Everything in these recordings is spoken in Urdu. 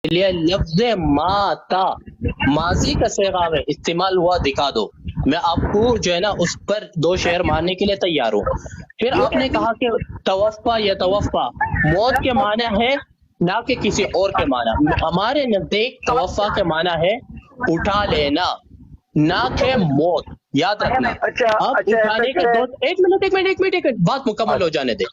لیے لفظ ماتا ماضی کا صیغہ میں استعمال ہوا دکھا دو، میں آپ کو جو ہے نا اس پر 2 شعر ماننے کے لیے تیار ہوں۔ پھر آپ نے کہا کہ توفا یا توفا موت کے معنی ہے نہ کہ کسی اور کے معنی۔ ہمارے نزدیک توفا کے معنی ہے اٹھا لینا، نہ کہ موت، یاد رکھنا۔ اچھا اب ایسا اٹھانے کے کریں، ایک منٹ بات مکمل ہو جانے دے۔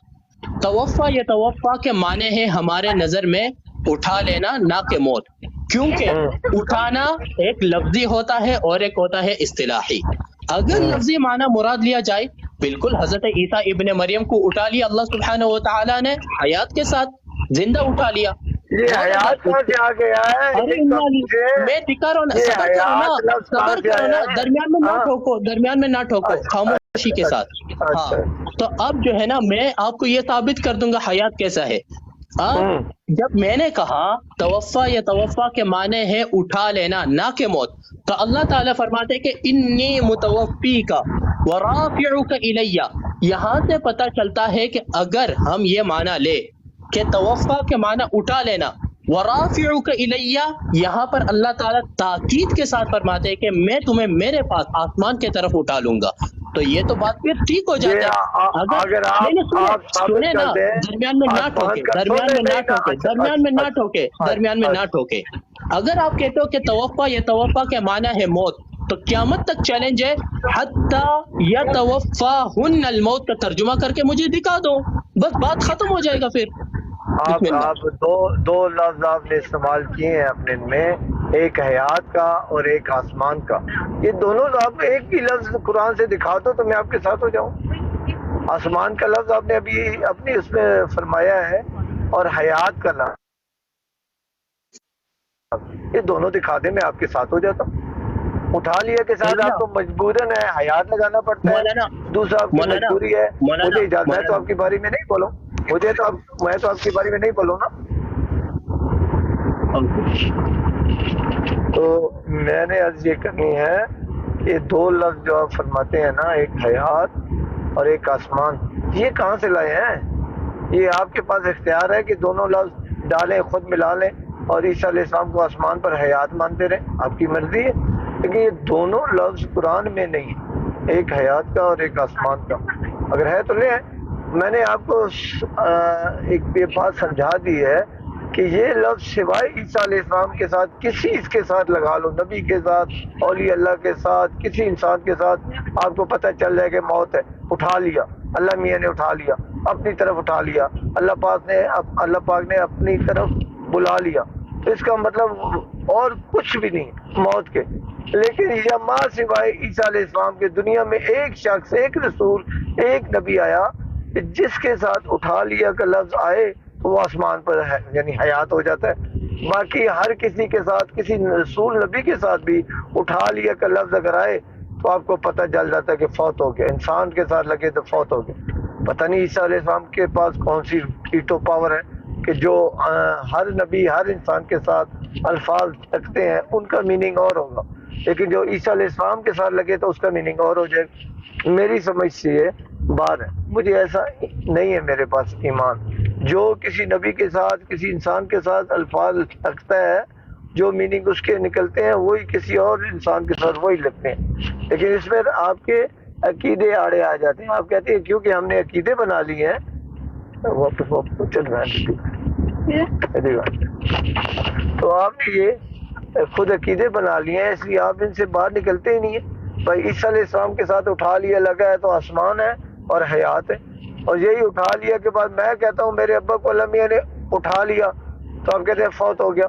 توفا یا توفا کے معنی ہے ہمارے نظر میں اٹھا لینا، نہ کہ موت، کیونکہ اٹھانا ایک لفظی ہوتا ہے اور ایک ہوتا ہے اصطلاحی۔ اگر لفظی معنی مراد لیا جائے، بالکل حضرت عیسیٰ ابن مریم کو اٹھا لیا اللہ سبحانہ و تعالیٰ نے حیات کے ساتھ، زندہ اٹھا لیا۔ یہ اور حیات کہاں سے آ گیا ہے؟ ارے میں دکھا رہا ہوں نا، یہ صبر کرو نا، حیات لفظ کہاں صبر سے کرو نا، آیا ہے؟ درمیان میں نہ ہاں؟ ٹھوکو، درمیان میں نہ ٹھوکو، خاموشی کے ساتھ۔ ہاں اچھا تو اب جو ہے نا میں آپ کو یہ ثابت کر دوں گا حیات کیسا ہے۔ اب جب میں نے کہا توفا یا توفا کے معنی ہے اٹھا لینا، نہ کہ موت، تو اللہ تعالیٰ فرماتے ہیں کہ انی متوفی کا ورافعک الیہ۔ یہاں سے پتہ چلتا ہے کہ اگر ہم یہ معنی لے کہ توفا کے معنی اٹھا لینا، ورافعک الیہ، یہاں پر اللہ تعالیٰ تاکید کے ساتھ فرماتے ہیں کہ میں تمہیں میرے پاس آسمان کی طرف اٹھا لوں گا، تو یہ تو بات پھر ٹھیک ہو جاتا ہے۔ اگر آپ سنے نا، درمیان میں نہ ٹھوکے، درمیان میں نہ ٹھوکے، درمیان میں نہ ٹھوکے، درمیان میں نہ ٹھوکے۔ اگر آپ کہتے ہو کہ توفا یا توفا کے معنی ہے موت، تو قیامت تک چیلنج ہے حتی یتوفاہن الموت کا ترجمہ کر کے مجھے دکھا دو، بس بات ختم ہو جائے گا پھر۔ بسم اللہ۔ آپ دو لفظ آپ نے استعمال کیے ہیں اپنے میں، ایک حیات کا اور ایک آسمان کا۔ یہ دونوں آپ ایک ہی لفظ قرآن سے دکھا دو تو میں آپ کے ساتھ ہو جاؤں۔ آسمان کا لفظ آپ نے ابھی اپنی اس میں فرمایا ہے، اور حیات کا لفظ، یہ دونوں دکھا دیں میں آپ کے ساتھ ہو جاتا ہوں۔ اٹھا لیا کے ساتھ آپ کو مجبوراً ہے حیات لگانا پڑتا ہے، دوسرا آپ کی مجبوری ہے۔ مجھے اجازت ہے تو آپ کی باری میں نہیں بولوں، میں تو آپ کی باری میں نہیں بولوں نا۔ تو میں نے عرض یہ کرنی ہے کہ 2 لفظ جو آپ فرماتے ہیں نا، ایک حیات اور ایک آسمان، یہ کہاں سے لائے ہیں؟ یہ آپ کے پاس اختیار ہے کہ دونوں لفظ ڈالیں، خود ملا لیں اور عیسیٰ علیہ السلام کو آسمان پر حیات مانتے رہیں، آپ کی مرضی ہے، لیکن یہ دونوں لفظ قرآن میں نہیں، ایک حیات کا اور ایک آسمان کا۔ اگر ہے تو لے آئیں۔ میں نے آپ کو ایک یہ بات سمجھا دی ہے کہ یہ لفظ سوائے عیسیٰ علیہ السلام کے ساتھ کسی اس کے ساتھ لگا لو، نبی کے ساتھ، اولیاء اللہ کے ساتھ، کسی انسان کے ساتھ، آپ کو پتہ چل جائے کہ موت ہے، اٹھا لیا، اللہ میاں نے اٹھا لیا، اپنی طرف اٹھا لیا، اللہ پاک نے اپنی طرف بلا لیا، تو اس کا مطلب اور کچھ بھی نہیں موت کے۔ لیکن یہ ماں سوائے عیسیٰ علیہ السلام کے دنیا میں ایک شخص، ایک رسول، ایک نبی آیا جس کے ساتھ اٹھا لیا کا لفظ آئے تو وہ آسمان پر ہے، یعنی حیات ہو جاتا ہے۔ باقی ہر کسی کے ساتھ، کسی رسول نبی کے ساتھ بھی اٹھا لیا کا لفظ اگر آئے تو آپ کو پتہ چل جاتا ہے کہ فوت ہو گیا۔ انسان کے ساتھ لگے تو فوت ہو گیا۔ پتہ نہیں عیسیٰ علیہ السلام کے پاس کون سی ویٹو پاور ہے کہ جو ہر نبی، ہر انسان کے ساتھ الفاظ رکھتے ہیں ان کا میننگ اور ہوگا، لیکن جو عیسیٰ علیہ السلام کے ساتھ لگے تو اس کا میننگ اور ہو جائے۔ میری سمجھ سے یہ بات ہے، مجھے ایسا نہیں ہے میرے پاس ایمان۔ جو کسی نبی کے ساتھ، کسی انسان کے ساتھ الفاظ رکھتا ہے، جو میننگ اس کے نکلتے ہیں وہی کسی اور انسان کے ساتھ وہی لگتے ہیں، لیکن اس میں آپ کے عقیدے آڑے آ جاتے ہیں۔ آپ کہتے ہیں کیونکہ ہم نے عقیدے بنا لیے ہیں، واپس چل رہا ہے، تو آپ نے یہ خود عقیدے بنا لیے ہیں، اس لیے آپ ان سے باہر نکلتے ہی نہیں ہیں۔ بھائی عیسیٰ علیہ السلام کے ساتھ اٹھا لیا لگا ہے تو آسمان ہے اور حیات ہے، اور یہی اٹھا لیا کے بعد میں کہتا ہوں میرے ابا کو اللہ میاں نے اٹھا لیا تو آپ کہتے ہیں فوت ہو گیا۔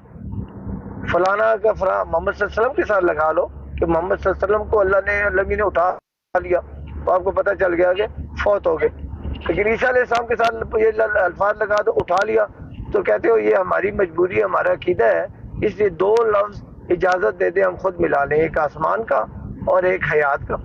فلانا کا محمد صلی اللہ علیہ وسلم کے ساتھ لگا لو کہ محمد صلی اللہ علیہ وسلم کو اللہ میاں نے اٹھا لیا تو آپ کو پتہ چل گیا کہ فوت ہو گئے۔ لیکن عیسیٰ علیہ السلام کے ساتھ یہ الفاظ لگا دو اٹھا لیا تو کہتے ہو یہ ہماری مجبوری ہے، ہمارا عقیدہ ہے، اس لیے 2 لفظ اجازت دے دیں ہم خود ملا لیں، ایک آسمان کا اور ایک حیات کا۔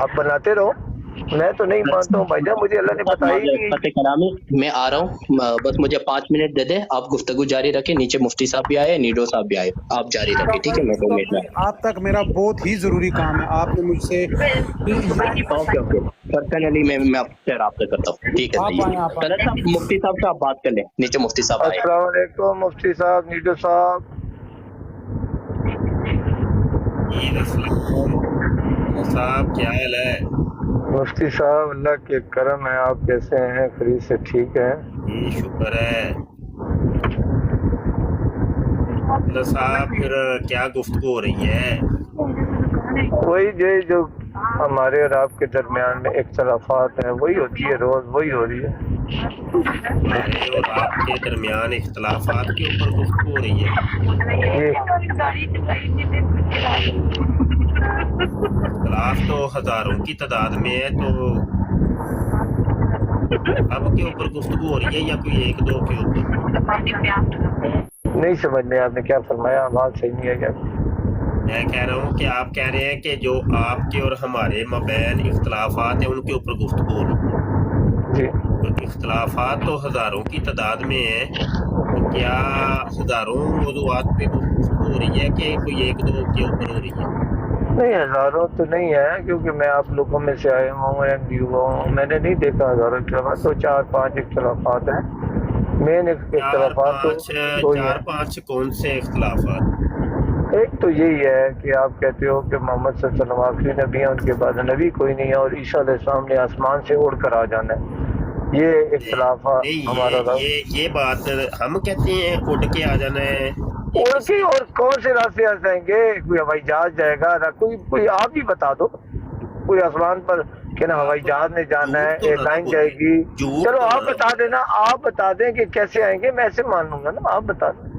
آپ بناتے رہو، میں تو نہیں مانتا ہوں بھائی جان، مجھے اللہ نے بتایا ہی نہیں۔ فتح کلامی میں آ رہا ہوں، بس مجھے 5 منٹ دے دیں، آپ گفتگو جاری رکھیں، نیچے مفتی صاحب بھی آئے، نیڈو صاحب بھی آئے، آپ جاری رکھیں، ٹھیک ہے؟ میں 2 منٹ میں آپ تک میرا بہت ہی ضروری کام ہے، آپ نے مجھ سے اوکے پرسنلی میں آپ سے رابطہ کرتا ہوں، ٹھیک ہے؟ آپ آئیں، آپ آئیں۔ طلعت صاحب مفتی صاحب سے آپ بات کر لیں، نیچے مفتی صاحب آئے۔ السلام علیکم مفتی صاحب، نیڈو صاحب۔ صاحب کیا حال ہے؟ مفتی صاحب اللہ کے کرم ہے، آپ کیسے ہیں؟ خرید سے ٹھیک ہیں؟ جی شکر ہے اللہ صاحب، پھر کیا گفتگو ہو رہی ہے؟ وہی جو ہمارے اور آپ کے درمیان میں اختلافات ہیں وہی ہوتی ہے، روز وہی ہو رہی ہے۔ ہمارے اور آپ کے درمیان اختلافات کے اوپر گفتگو ہو رہی ہے؟ اختلاف تو ہزاروں کی تعداد میں ہے، تو اب کے اوپر گفتگو ہو رہی ہے یا کوئی ایک دو کے اوپر؟ نہیں سمجھ میں آپ نے کیا فرمایا، آواز صحیح نہیں ہے کیا؟ میں کہہ رہا ہوں کہ آپ کہہ رہے ہیں کہ جو آپ کے اور ہمارے مابین اختلافات ہیں ان کے اوپر گفتگو ہو رہی ہے جی تو اختلافات تو ہزاروں کی تعداد میں ہیں، تو کیا ہزاروں موضوعات پہ گفتگو ہو رہی ہے کہ کوئی ایک دو کے اوپر ہو رہی ہے؟ نہیں ہزاروں تو نہیں ہے، کیونکہ میں آپ لوگوں میں سے آیا ہوں، ایم ڈی ہوا ہوں، میں نے نہیں دیکھا ہزاروں اختلافات، تو 4-5 اختلافات ہیں، مین اختلافات تو دو ہی چار ہیں۔ پانچ کون سے اختلافات؟ ایک تو یہی ہے کہ آپ کہتے ہو کہ محمد صلی اللہ علیہ وسلم آخری نبی ہیں، ان کے بعد نبی کوئی نہیں ہے، اور عیسیٰ علیہ السلام نے آسمان سے اڑ کر آ جانا ہے، یہ اختلاف نہیں، ہمارا یہ بات ہم کہتے ہیں اڑ کے آ جانا ہے، اڑ کے، اور کون سے راستے آ جائیں گے؟ کوئی ہوائی جہاز جائے گا نہ کوئی آپ ہی بتا دو، کوئی آسمان پر کہ نا ہوائی جہاز نے جانا ہے، ایئر لائن جائے گی، چلو آپ بتا دینا، آپ بتا دیں کہ کیسے آئیں گے، میں ایسے مان لوں گا نا، آپ بتا دیں۔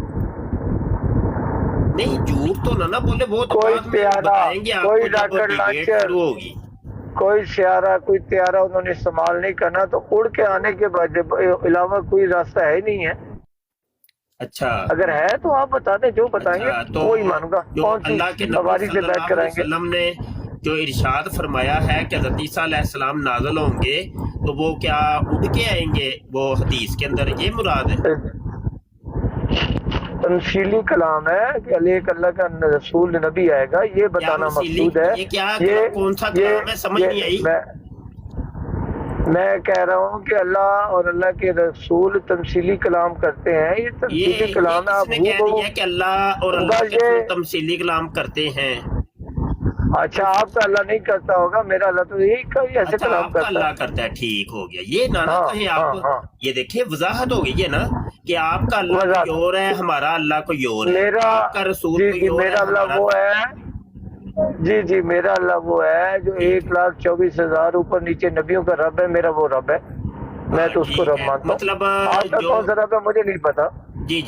نہیں جھوٹ تو نہ بولے، وہ تو کوئی بعد میں طیارہ، بتائیں گے آپ کوئی کو جب راکٹ ڈیبیٹ لانچر، شروع ہوگی۔ کوئی سیارہ، کوئی طیارہ انہوں نے استعمال نہیں کرنا، تو اڑ کے آنے کے بعد علاوہ کوئی راستہ ہے نہیں ہے۔ اچھا اگر ہے تو آپ بتا دیں، جو بتائیں گے تو وہی مانوں گا۔ جو کون سی اللہ کے نبی سواری صلی سے بیٹھ اللہ کر علیہ آئیں گے؟ وسلم نے جو ارشاد فرمایا ہے کہ حضرت عیسیٰ علیہ السلام نازل ہوں گے تو وہ کیا اڑ کے آئیں گے؟ وہ حدیث کے اندر یہ مراد ہے؟ تمثیلی کلام ہے کہ ایک اللہ کا رسول نبی آئے گا، یہ بتانا مقصود ہے۔ یہ کیا کون سا کلام ہے؟ سمجھ نہیں آئی۔ میں کہہ رہا ہوں کہ اللہ اور اللہ کے رسول تمثیلی کلام کرتے ہیں، یہ تمثیلی کلام ہے۔ کس آپ نے کہہ دیا کہ اللہ اور اللہ کے رسول تمثیلی کلام کرتے ہیں؟ اچھا آپ کا اللہ نہیں کرتا ہوگا، میرا اللہ تو یہی ایسے کلام آپ کا کرتا اللہ ہے۔ کرتا ہے، ٹھیک ہو گیا، یہ نہ کہیں آپ، یہ دیکھیں وضاحت ہو گئی ہے نا کہ آپ کا اللہ کوئی اور ہے، ہمارا اللہ کوئی اور ہے، آپ کا رسول کوئی اور ہے، میرا اللہ وہ ہے، جی میرا اللہ وہ ہے جو 1,24,000 اوپر نیچے نبیوں کا رب ہے، میرا وہ رب ہے، میں تو اس کو رب مانتا ہوں۔ مطلب آپ کا کون سا رب ہے مجھے نہیں پتا۔ جی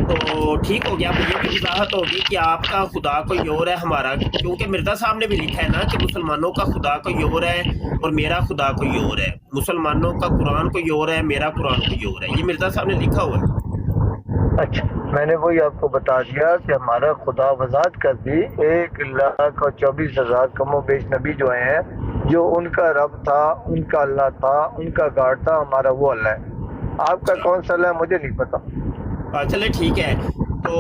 تو ٹھیک ہو گیا، اب یہ بھی وضاحت ہوگی کہ آپ کا خدا کوئی اور ہے، ہمارا، کیونکہ مرزا صاحب نے بھی لکھا ہے نا کہ مسلمانوں کا خدا کوئی اور ہے اور میرا خدا کوئی اور ہے، مسلمانوں کا قرآن کوئی اور ہے، میرا قرآن کوئی اور ہے، یہ مرزا صاحب نے لکھا ہوا ہے۔ اچھا میں نے وہی آپ کو بتا دیا کہ ہمارا خدا وضاحت کر دی، 1,24,000 کم و بیش نبی جو ہیں، جو ان کا رب تھا، ان کا اللہ تھا، ان کا گاڈ تھا، ہمارا وہ اللہ ہے۔ آپ کا کون سا اللہ ہے مجھے نہیں پتا۔ چلے ٹھیک ہے، تو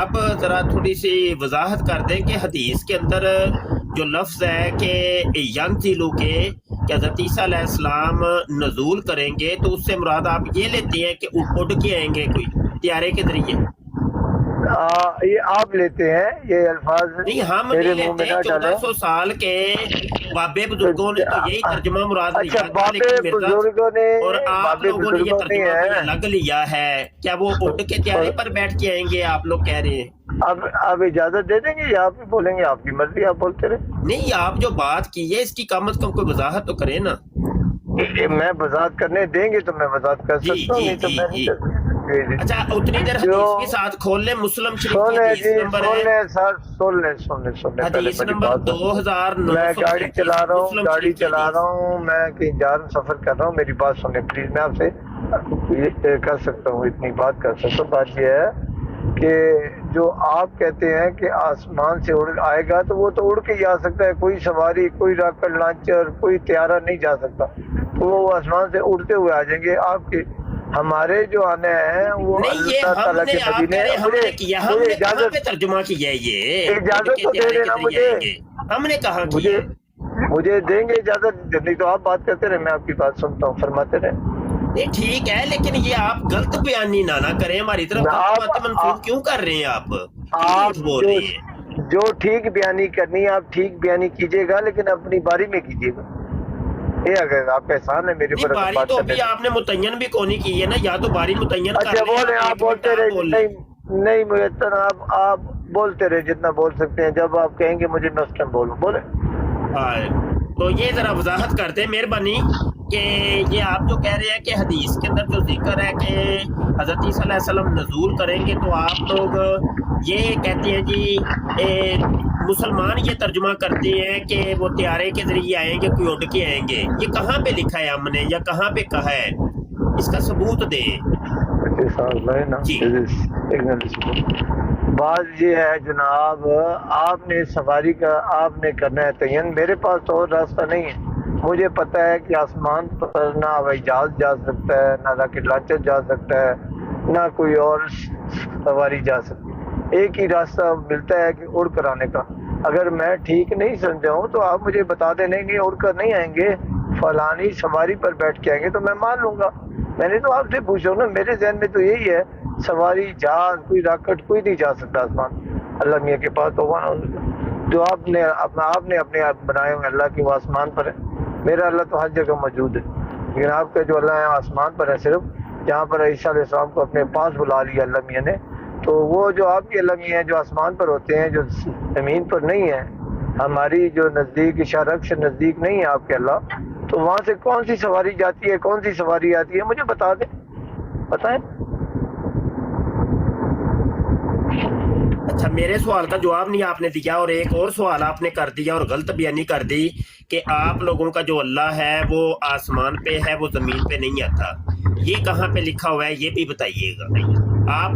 اب ذرا تھوڑی سی وضاحت کر دیں کہ حدیث کے اندر جو لفظ ہے کہ ینزلو کے کہ حضرت عیسیٰ علیہ السلام نزول کریں گے، تو اس سے مراد آپ یہ لیتے ہیں کہ اڑ کے آئیں گے کوئی طیارے کے ذریعے؟ یہ آپ لیتے ہیں یہ الفاظ، نہیں ہم میرے نہیں منہ میں لیتے، نہ ڈالیں۔ 1400 سال کے بابے بزرگوں نے تو یہی ترجمہ مراد لیا اچھا تھا، بابے لیکن مرزا بزرگوں نے، اور آپ بابے لوگوں نے یہ بزرگوں نہیں ترجمہ کوئی ہیں۔ الگ لیا ہے، کیا وہ اڑ کے طیارے پر بیٹھ کے آئیں گے آپ لوگ کہہ رہے ہیں؟ اب اجازت دے دیں گے یا آپ ہی بولیں گے؟ آپ کی مرضی، آپ بولتے رہے۔ نہیں آپ جو بات کی ہے اس کی کم از کم کوئی وضاحت تو کریں نا۔ میں وضاحت کرنے دیں گے تو میں وضاحت کر سکتا ہوں، نہیں تو میں نہیں کر سکتا۔ اچھا اتنی دیر حدیث کے ساتھ کھول لیں، مسلم شریف کی حدیث نمبر ہے، سن لیں حدیث نمبر 2900۔ میں گاڑی چلا رہا ہوں، میں کہیں جا رہا ہوں، سفر کر رہا ہوں، میری بات سنیں پلیز، میں آپ سے کر سکتا ہوں، اتنی بات کر سکتا ہوں۔ بات یہ ہے کہ جو آپ کہتے ہیں کہ آسمان سے اڑ آئے گا تو وہ تو اڑ کے ہی آ سکتا ہے، کوئی سواری، کوئی راکٹ لانچر، کوئی طیارہ نہیں جا سکتا، تو وہ آسمان سے اڑتے ہوئے آ جائیں گے. آپ کے ہمارے جو آنے ہیں وہ نہیں، یہ اللہ ہم تعالیٰ نے کے آپ نبی کہہ نے رہے ہم نے کیا، ہم نے کہاں اجازت پہ ترجمہ کیا ہے یہ اجازت تو دے دینا مجھے، ہم نے کہاں کی مجھے ہے؟ مجھے دیں گے اجازت؟ نہیں تو آپ بات کرتے رہے، میں آپ کی بات سنتا ہوں، فرماتے رہے. نہیں ٹھیک ہے، لیکن یہ آپ غلط بیانی نہ کریں، ہماری طرف غلط باتیں منسوخ کیوں کر رہے ہیں؟ آپ کیوں آپ جھوٹ بول رہے ہیں؟ جو ٹھیک بیانی کرنی ہے آپ ٹھیک بیانی کیجیے گا، لیکن اپنی باری میں کیجیے گا. یہ اگر آپ کا احسان ہے میرے نہیں، اوپر اگر باری بات تو کرنے ابھی آپ نے متعین بھی کونی کی ہے نا، یا تو باری متعین کر اچھا لیں. بولیں، آپ ایک منٹ بولتے آپ رہے. بول لیں. نہیں میسر، آپ بولتے رہے جتنا بول سکتے ہیں، جب آپ کہیں گے مجھے میں اس ٹائم بولوں. بولیں. ہاں، تو یہ ذرا وضاحت کر دیں مہربانی کہ یہ آپ جو کہہ رہے ہیں کہ حدیث کے اندر جو ذکر ہے کہ حضرت عیسیٰ علیہ السلام نزول کریں گے، تو آپ لوگ یہ کہتے ہیں جی مسلمان یہ ترجمہ کرتے ہیں کہ وہ طیارے کے ذریعے آئیں گے، کوئی اڑ کے آئیں گے. یہ کہاں پہ لکھا ہے ہم نے، یا کہاں پہ کہا ہے؟ اس کا ثبوت دیں. جی بات یہ ہے جناب، آپ نے سواری کا آپ نے کرنا ہے تعین. میرے پاس تو اور راستہ نہیں ہے. مجھے پتہ ہے کہ آسمان پر نہ ہوائی جہاز جا سکتا ہے، نہ راکٹ لانچر جا سکتا ہے، نہ کوئی اور سواری جا سکتی. ایک ہی راستہ ملتا ہے کہ اڑ کر آنے کا. اگر میں ٹھیک نہیں سمجھا ہوں تو آپ مجھے بتا دیں. نہیں اڑ کر نہیں آئیں گے، فلانی سواری پر بیٹھ کے آئیں گے، تو میں مان لوں گا. میں نے تو آپ سے پوچھا نا، میرے ذہن میں تو یہی ہے، سواری جہاز کوئی راکٹ کوئی نہیں جا سکتا آسمان. اللہ میاں کے پاس تو جو آپ نے اپنے آپ بنائے ہوئے اللہ کی، وہ آسمان پر ہے. میرا اللہ تو ہر جگہ موجود ہے، لیکن آپ کا جو اللہ ہے آسمان پر ہے. صرف جہاں پر عیسیٰ علیہ السلام کو اپنے پاس بلا لیا اللہ میاں نے، تو وہ جو آپ کے اللہ میاں ہیں جو آسمان پر ہوتے ہیں، جو زمین پر نہیں ہے، ہماری جو نزدیک اشارہ سے نزدیک نہیں ہے آپ کے اللہ، تو وہاں سے کون سی سواری جاتی ہے، کون سی سواری آتی ہے، مجھے بتا دیں، بتائیں. اچھا، میرے سوال کا جواب نہیں آپ نے دیا، اور ایک اور سوال آپ نے کر دیا اور غلط بیانی کر دی کہ آپ لوگوں کا جو اللہ ہے وہ آسمان پہ ہے، وہ زمین پہ نہیں آتا. یہ کہاں پہ لکھا ہوا ہے یہ بھی بتائیے گا. آپ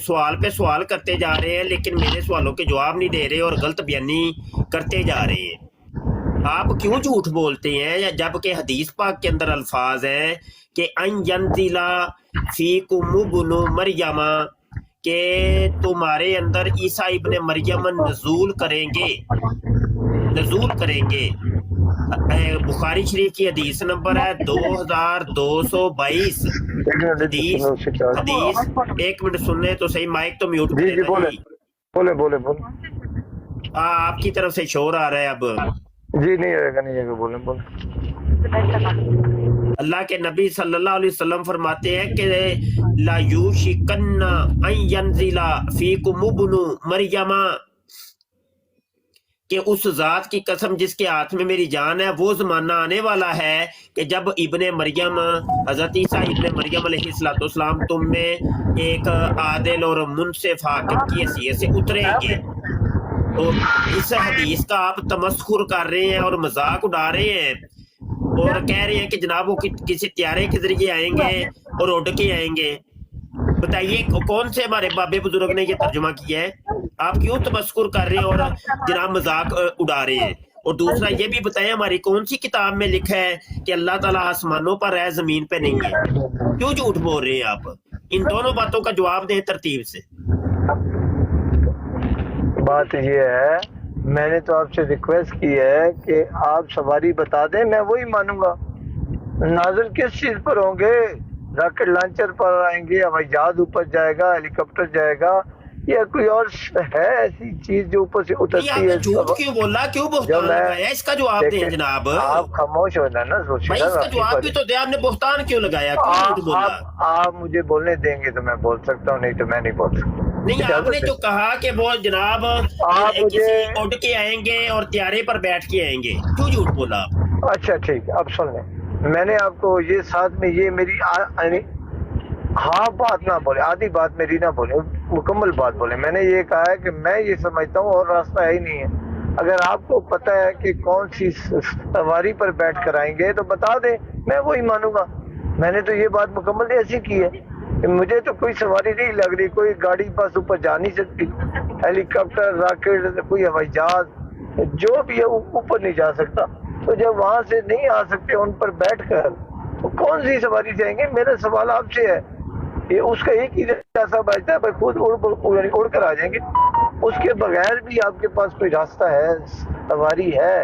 سوال پہ سوال کرتے جا رہے ہیں لیکن میرے سوالوں کے جواب نہیں دے رہے اور غلط بیانی کرتے جا رہے ہیں. آپ کیوں جھوٹ بولتے ہیں جبکہ حدیث پاک کے اندر الفاظ ہیں کہ ان ینزلا فیکم ابن مریم، کہ تمہارے اندر عیسیٰ ابن مریم نزول کریں گے. بخاری شریف کی حدیث نمبر ہے 2222. حدیث ایک منٹ سننے تو صحیح، مائک تو میوٹ جی کرے نا جی. بولے. آپ کی طرف سے شور آ رہا ہے. اب جی نہیں آئے گا، بولیں. اللہ کے نبی صلی اللہ علیہ وسلم فرماتے ہیں کہ لا یوشکن ان ینزل فیکم ابن مریم، کہ اس ذات کی قسم جس کے ہاتھ میں میری جان ہے، وہ زمانہ آنے والا ہے کہ جب ابن مریم، حضرت عیسیٰ ابن مریم علیہ السلام تم میں ایک عادل اور منصف حاکم کی حیثیت سے اتریں گے. تو اس حدیث کا آپ تمسخر کر رہے ہیں اور مذاق اڑا رہے ہیں اور کہہ رہے ہیں کہ جناب وہ کسی طیارے کے ذریعے آئیں گے اور اڑ کے آئیں گے. بتائیے کون سے ہمارے بابے بزرگ نے یہ ترجمہ کیا ہے؟ آپ کیوں تمسخر کر رہے ہیں اور جناب مذاق اڑا رہے ہیں؟ اور دوسرا یہ بھی بتائیں ہماری کون سی کتاب میں لکھا ہے کہ اللہ تعالیٰ آسمانوں پر ہے زمین پہ نہیں ہے؟ کیوں جھوٹ بول رہے ہیں آپ؟ ان دونوں باتوں کا جواب دیں ترتیب سے. بات یہ ہے، میں نے تو آپ سے ریکویسٹ کی ہے کہ آپ سواری بتا دیں، میں وہی مانوں گا. نازل کس چیز پر ہوں گے؟ راکٹ لانچر پر آئیں گے، ہوائی جہاز اوپر جائے گا، ہیلی کاپٹر جائے گا، یا کوئی اور ہے ایسی چیز جو اوپر سے اترتی ہے؟ جھوٹ کیوں بولا، کیوں بہتان لگایا؟ اس کا جواب دیں جناب. آپ خاموش ہو جانا نا، بھائی اس کا جواب بھی تو دیں. آپ نے بہتان کیوں لگایا، کیوں جھوٹ بولا؟ آپ مجھے بولنے دیں گے تو میں بول سکتا ہوں، نہیں تو میں نہیں بول سکتا. نہیں، آپ نے جو کہا کہ وہ جناب کسی اڑ کے آئیں گے اور طیارے پر بیٹھ کے آئیں گے، کیوں جھوٹ بولا آپ؟ اچھا ٹھیک ہے، اب سن لیں. میں نے آپ کو یہ ساتھ میں یہ میری ہاں بات نہ بولے، آدھی بات میری نہ بولے، مکمل بات بولے. میں نے یہ کہا ہے کہ میں یہ سمجھتا ہوں اور راستہ ہے ہی نہیں ہے. اگر آپ کو پتہ ہے کہ کون سی سواری پر بیٹھ کر آئیں گے تو بتا دیں، میں وہی مانوں گا. میں نے تو یہ بات مکمل ایسی کی ہے. مجھے تو کوئی سواری نہیں لگ رہی، کوئی گاڑی بس اوپر جا نہیں سکتی، ہیلی کاپٹر، راکٹ، کوئی ہوائی جہاز جو بھی ہے اوپر نہیں جا سکتا۔ تو جب وہاں سے نہیں آ سکتے ان پر بیٹھ کر تو کون سی سواری جائیں گے؟ میرا سوال آپ سے ہے، یہ اس کا ایک ہی راستہ بچتا ہے، بھائی خود اڑ کر آ جائیں گے۔ اس کے بغیر بھی آپ کے پاس کوئی راستہ ہے، سواری ہے،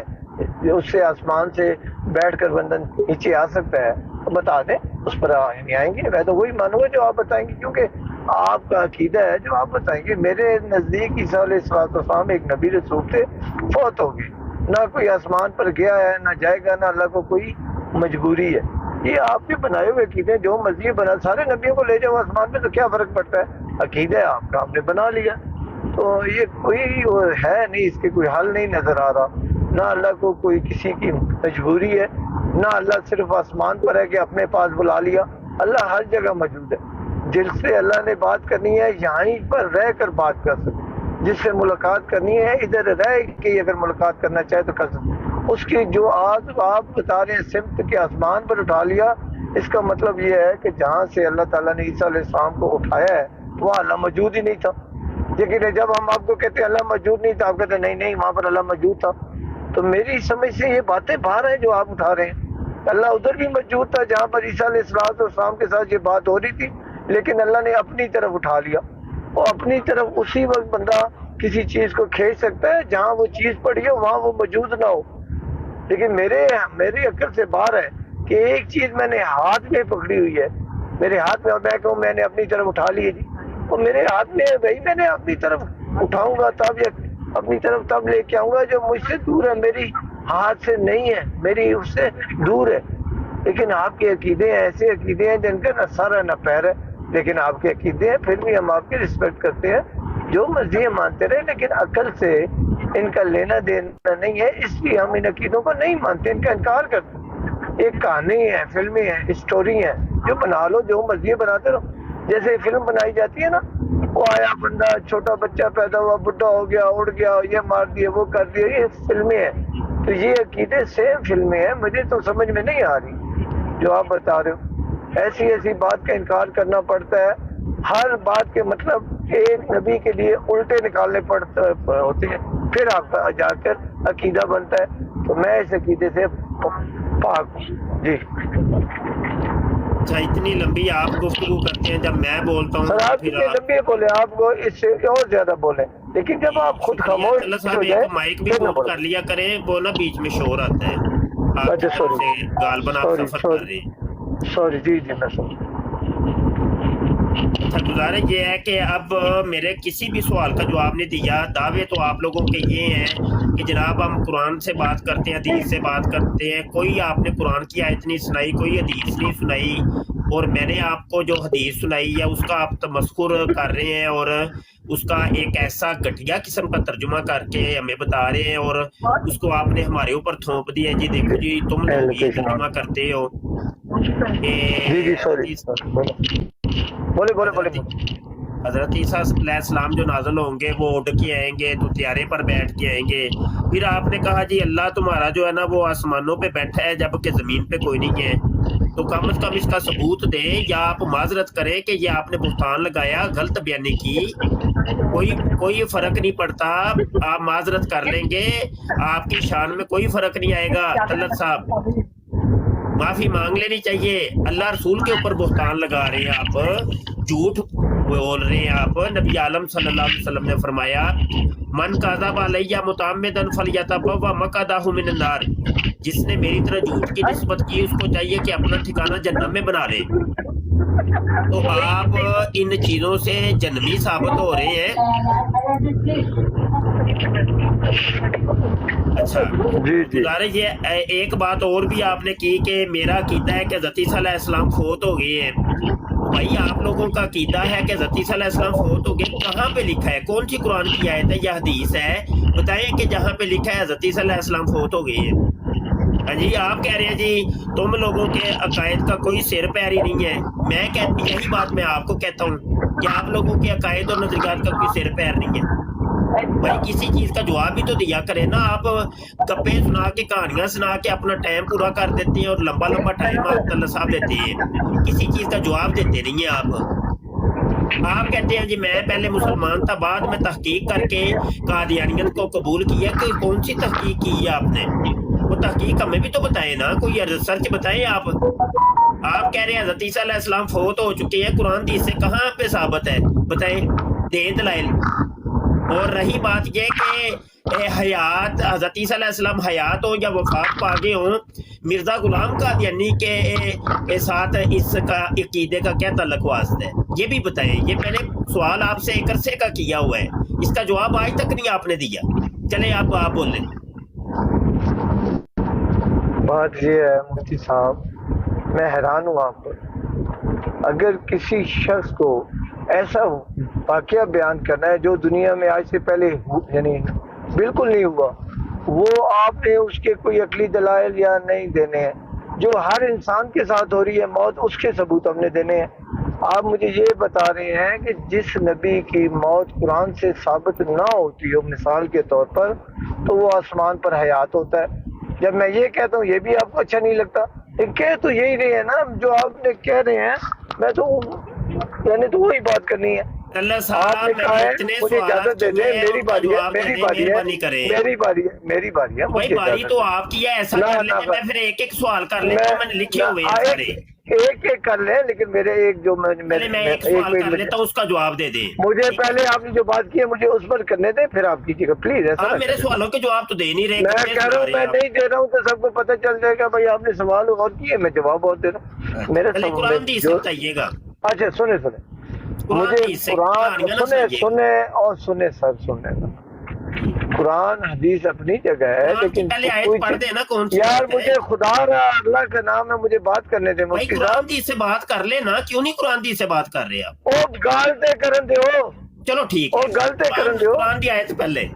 اس سے آسمان سے بیٹھ کر بندہ نیچے آ سکتا ہے تو بتا دیں، اس پر آئیں گے۔ میں تو وہی مانوں گا جو آپ بتائیں گے، کیونکہ آپ کا عقیدہ ہے جو آپ بتائیں گے۔ میرے نزدیک عیسیٰ علیہ السلام ایک نبی رسول تھے، فوت ہو گئے، نہ کوئی آسمان پر گیا ہے نہ جائے گا، نہ اللہ کو کوئی مجبوری ہے۔ یہ آپ کے بنائے ہوئے عقیدے، جو مرضی بنا، سارے نبیوں کو لے جاؤ آسمان پہ تو کیا فرق پڑتا ہے؟ عقیدہ ہے آپ کا، آپ نے بنا لیا، تو یہ کوئی ہے نہیں، اس کے کوئی حل نہیں نظر آ رہا۔ نہ اللہ کو کوئی کسی کی مجبوری ہے، نہ اللہ صرف آسمان پر ہے کہ اپنے پاس بلا لیا۔ اللہ ہر جگہ موجود ہے، جس سے اللہ نے بات کرنی ہے یہیں پر رہ کر بات کر سکتے، جس سے ملاقات کرنی ہے ادھر رہ کے اگر ملاقات کرنا چاہے تو کر سکتے۔ اس کی جو آپ بتا رہے ہیں سمت کے آسمان پر اٹھا لیا، اس کا مطلب یہ ہے کہ جہاں سے اللہ تعالیٰ نے عیسیٰ علیہ السلام کو اٹھایا ہے وہاں اللہ موجود ہی نہیں تھا۔ لیکن جب ہم آپ کو کہتے ہیں اللہ موجود نہیں تھا، آپ کہتے ہیں نہیں نہیں وہاں پر اللہ موجود تھا۔ تو میری سمجھ سے یہ باتیں باہر ہیں جو آپ اٹھا رہے ہیں۔ اللہ ادھر بھی موجود تھا جہاں پر عیسیٰ علیہ السلام کے ساتھ یہ بات ہو رہی تھی، لیکن اللہ نے اپنی طرف اٹھا لیا۔ وہ اپنی طرف اسی وقت بندہ کسی چیز کو کھینچ سکتا ہے جہاں وہ چیز پڑی ہو وہاں وہ موجود نہ ہو۔ لیکن میری عقل سے باہر ہے کہ ایک چیز میں نے ہاتھ میں پکڑی ہوئی ہے، میرے ہاتھ میں، اور میں کہوں میں نے اپنی طرف اٹھا لی ہے جی، وہ میرے ہاتھ میں ہے بھائی، میں نے اپنی طرف اٹھاؤں گا تب، یا اپنی طرف تب لے کے آؤں گا جو مجھ سے دور ہے، میری ہاتھ سے نہیں ہے، میری اس سے دور ہے۔ لیکن آپ کے عقیدے ہیں، ایسے عقیدے ہیں جن کا نہ سر ہے نہ پیر ہے، لیکن آپ کے عقیدے ہیں، پھر بھی ہم آپ کی رسپیکٹ کرتے ہیں، جو مرضی ہم مانتے رہے، لیکن عقل سے ان کا لینا دینا نہیں ہے، اس لیے ہم ان عقیدوں کو نہیں مانتے، ان کا انکار کرتے ہیں۔ ایک کہانی ہے، فلمیں ہیں، اسٹوری ہیں، جو بنا لو، جو مرضی بناتے رہو۔ جیسے فلم بنائی جاتی ہے نا، وہ آیا بندہ، چھوٹا بچہ پیدا ہوا، بڈھا ہو گیا، اڑ گیا، یہ مار دیا، وہ کر دیا، یہ فلمیں ہیں۔ تو یہ عقیدے سیم فلمیں ہیں، مجھے تو سمجھ میں نہیں آ رہی جو آپ بتا رہے ہو۔ ایسی بات کا انکار کرنا پڑتا ہے، ہر بات کے مطلب ایک نبی کے لیے الٹے نکالنے پڑتے ہوتے ہیں، پھر آپ کا جا کر عقیدہ بنتا ہے۔ تو میں اس عقیدے سے پاک ہوں جی۔ اچھا، اتنی لمبی آپ گفتگو کرتے ہیں، جب میں بولتا ہوں سر آپ پھر کتنے لمبے بولے، آپ کو اس سے اور زیادہ بولیں، لیکن جب آپ خود خاموش اللہ ہو صاحب جائیں ایک مائک بھی پھر نہ آف بولیں۔ کر لیا کریں، وہ نا بیچ میں شور آتا ہے، آپ اچھا کی طرف سے غالباً آپ سفر کر رہے ہیں۔ سوری جی میں سمجھ۔ اچھا، گزارش یہ ہے کہ اب میرے کسی بھی سوال کا جواب نہیں دیا۔ دعوے تو آپ لوگوں کے یہ ہیں کہ جناب ہم قرآن سے بات کرتے ہیں، حدیث سے بات کرتے ہیں، کوئی آپ نے قرآن کی آیت نہیں سنائی، کوئی حدیث نہیں سنائی، اور میں نے آپ کو جو حدیث سنائی ہے اس کا آپ تمسخر کر رہے ہیں، اور اس کا ایک ایسا گھٹیا قسم کا ترجمہ کر کے ہمیں بتا رہے ہیں، اور اس کو آپ نے ہمارے اوپر تھوپ دیا جی، دیکھو جی تم لوگ یہ ترجمہ کرتے ہو۔ جی سوری، بولے حضرت عیسیٰ علیہ السلام جو نازل ہوں گے وہ اڑ کے آئیں گے، تو طیارے پر بیٹھ کے آئیں گے۔ پھر آپ نے کہا جی اللہ تمہارا جو ہے نا وہ آسمانوں پہ بیٹھا ہے جبکہ زمین پہ کوئی نہیں ہے، تو کم از کم اس کا ثبوت دیں، یا آپ معذرت کریں کہ یہ آپ نے بہتان لگایا، غلط بیانی کی، کوئی فرق نہیں پڑتا، آپ معذرت کر لیں گے، آپ کی شان میں کوئی فرق نہیں آئے گا۔ طلعت صاحب معافی مانگ لینی چاہیے، اللہ رسول کے اوپر بہتان لگا رہے ہیں، آپ جھوٹ بول رہے ہیں۔ آپ نبی عالم صلی اللہ علیہ وسلم نے فرمایا من کذب علی متعمدا فلیتبوأ مقعدہ من النار، جس نے میری طرح جھوٹ کی نسبت کی اس کو چاہیے کہ اپنا ٹھکانہ جہنم میں بنا لے۔ تو آپ ان چیزوں سے جنمی ثابت ہو رہے ہیں۔ اچھا گزارش یہ ایک بات اور بھی آپ نے کی کہ میرا عقیدہ ہے کہ حضرت عیسیٰ علیہ السلام فوت ہو گئے ہیں۔ بھائی آپ لوگوں کا عقیدہ ہے کہ حضرت عیسیٰ علیہ السلام فوت ہو گئے، کہاں پہ لکھا ہے؟ کون سی قرآن کی آیت ہے یا حدیث ہے؟ بتائیں کہ جہاں پہ لکھا ہے حضرت عیسیٰ علیہ السلام فوت ہو گئے ہیں۔ جی آپ کہہ رہے ہیں جی تم لوگوں کے عقائد کا کوئی سر پیر ہی نہیں ہے۔ میں یہی بات میں آپ کو کہتا ہوں کہ آپ لوگوں کے عقائد اور نظریات کا کوئی سر پیر نہیں ہے۔ بھائی کسی چیز کا جواب بھی تو دیا کرے نا، آپ گپے سنا کے کہانیاں سنا کے اپنا ٹائم پورا کر دیتے ہیں، اور لمبا ٹائم آپ طلعت صاحب دیتے ہیں، کسی چیز کا جواب دیتے نہیں ہیں آپ۔ آپ کہتے ہیں جی میں پہلے مسلمان تھا بعد میں تحقیق کر کے قادیانیت کو قبول کیا، کہ کون سی تحقیق کی ہے آپ نے؟ وہ تحقیق ہمیں بھی تو بتائیں نا، کوئی ریسرچ بتائیں آپ کہہ رہے ہیں حضرت عیسیٰ علیہ السلام فوت ہو چکے ہیں، قرآن حدیث سے کہاں پہ ثابت ہے؟ بتائیں، دیں دلائل۔ اور رہی بات یہ کہ حیات حضرت عیسیٰ علیہ السلام حیات ہوں یا وفات پا گئے ہوں، مرزا غلام قادیانی کے ساتھ اس کا عقیدے کا کیا تعلق واسطہ ہے؟ یہ بھی بتائیں۔ یہ میں نے سوال آپ سے ایک عرصے کا کیا ہوا ہے، اس کا جواب آج تک نہیں آپ نے دیا۔ چلیں آپ بولیں۔ بات یہ ہے مفتی صاحب، میں حیران ہوں آپ پر۔ اگر کسی شخص کو ایسا واقعہ بیان کرنا ہے جو دنیا میں آج سے پہلے یعنی بالکل نہیں ہوا، وہ آپ نے اس کے کوئی عقلی دلائل یا نہیں دینے ہیں۔ جو ہر انسان کے ساتھ ہو رہی ہے موت، اس کے ثبوت ہم نے دینے ہیں۔ آپ مجھے یہ بتا رہے ہیں کہ جس نبی کی موت قرآن سے ثابت نہ ہوتی ہو، مثال کے طور پر، تو وہ آسمان پر حیات ہوتا ہے۔ جب میں یہ کہتا ہوں یہ بھی آپ کو اچھا نہیں لگتا؟ کہہ تو یہی رہے ہیں نا جو آپ نے کہہ رہے ہیں، میں تو یعنی تو وہی بات کرنی ہے۔ اللہ آپ صاحب نے کہا ہے اتنے مجھے اجازت دے دیں، میری باری ہے، میری باری ہے بھائی باری تو آپ کی ہے، ایسا کر لیں میں پھر ایک ایک سوال کر لیتا ہوں، میں نے لکھے ہوئے ہیں سارے، ایک ایک کر لیں، لیکن میرے ایک جو میں ایک سوال کر لیتا ہوں اس کا جواب دے دیں۔ مجھے پہلے آپ نے جو بات کی ہے مجھے اس پر کرنے دیں، پھر آپ کیجیے گا پلیز۔ ایسا میرے سوالوں کے جواب تو دے نہیں رہے، میں کہہ رہا ہوں میں نہیں دے رہا ہوں تو سب کو پتہ چل جائے گا بھائی آپ نے سوال اور کیے، میں جواب اور دے رہا ہوں۔ میرے قرآن حدیث سے بتائیے گا۔ اچھا سنیں مجھے قرآن سنیں سر سنیں قرآن حدیث اپنی جگہ ہے، لیکن یار مجھے خدا رہا اللہ کا نام ہے، مجھے بات کرنے دیں مفتی صاحب۔ قرآن حدیث سے بات کر لے نا، کیوں نہیں قرآن حدیث سے بات کر رہے آپ؟ او گالتے کرن دیو، چلو ٹھیک ہے، گالتے کرن دیو قرآن دی آیت پہلے۔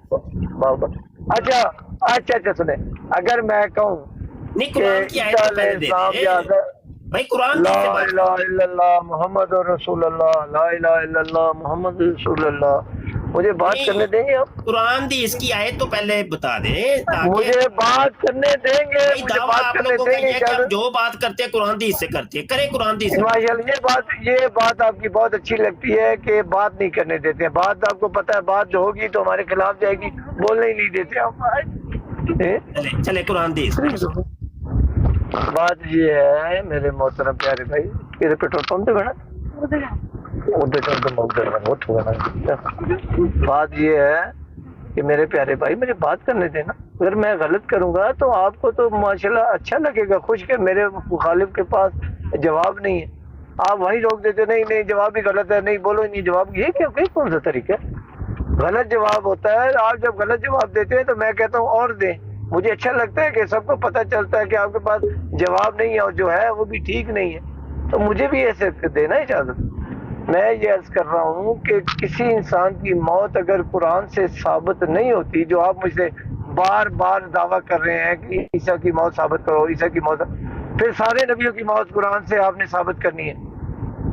اچھا سنیں، اگر میں کہوں نہیں قرآن کی آیت پہلے دے دیں بھائی، قرآن لا الہ الا اللہ محمد رسول اللہ، لا الہ الا اللہ محمد رسول اللہ، مجھے بات کرنے دیں گے آپ؟ قرآن دی اس کی آیت تو پہلے بتا دیں، مجھے بات کرنے دیں گے، مجھے بات کرنے دیں گے۔ جو بات کرتے ہیں قرآن دی سے کرتے ہیں، کرے قرآن دی سے۔ یہ بات آپ کی بہت اچھی لگتی ہے کہ بات نہیں کرنے دیتے ہیں۔ بات آپ کو پتا ہے بات جو ہوگی تو ہمارے خلاف جائے گی، بولنے ہی نہیں دیتے آپ۔ چلے قرآن دی بات یہ ہے میرے محترم پیارے بھائی، میرے پیٹرول پمپ دے بڑا بات یہ ہے کہ میرے پیارے بھائی مجھے بات کرنے دینا۔ اگر میں غلط کروں گا تو آپ کو تو ماشاءاللہ اچھا لگے گا، خوش کہ میرے مخالف کے پاس جواب نہیں ہے، آپ وہیں روک دیتے نہیں جواب ہی غلط ہے، نہیں بولو نہیں جواب۔ یہ کیا کون سا طریقہ ہے؟ غلط جواب ہوتا ہے، آپ جب غلط جواب دیتے ہیں تو میں کہتا ہوں اور دیں، مجھے اچھا لگتا ہے کہ سب کو پتہ چلتا ہے کہ آپ کے پاس جواب نہیں ہے اور جو ہے وہ بھی ٹھیک نہیں ہے، تو مجھے بھی ایسے دینا اجازت۔ میں یہ عرض کر رہا ہوں کہ کسی انسان کی موت اگر قرآن سے ثابت نہیں ہوتی، جو آپ مجھ سے بار بار دعویٰ کر رہے ہیں کہ عیسیٰ کی موت ثابت کرو، عیسیٰ کی موت، پھر سارے نبیوں کی موت قرآن سے آپ نے ثابت کرنی ہے۔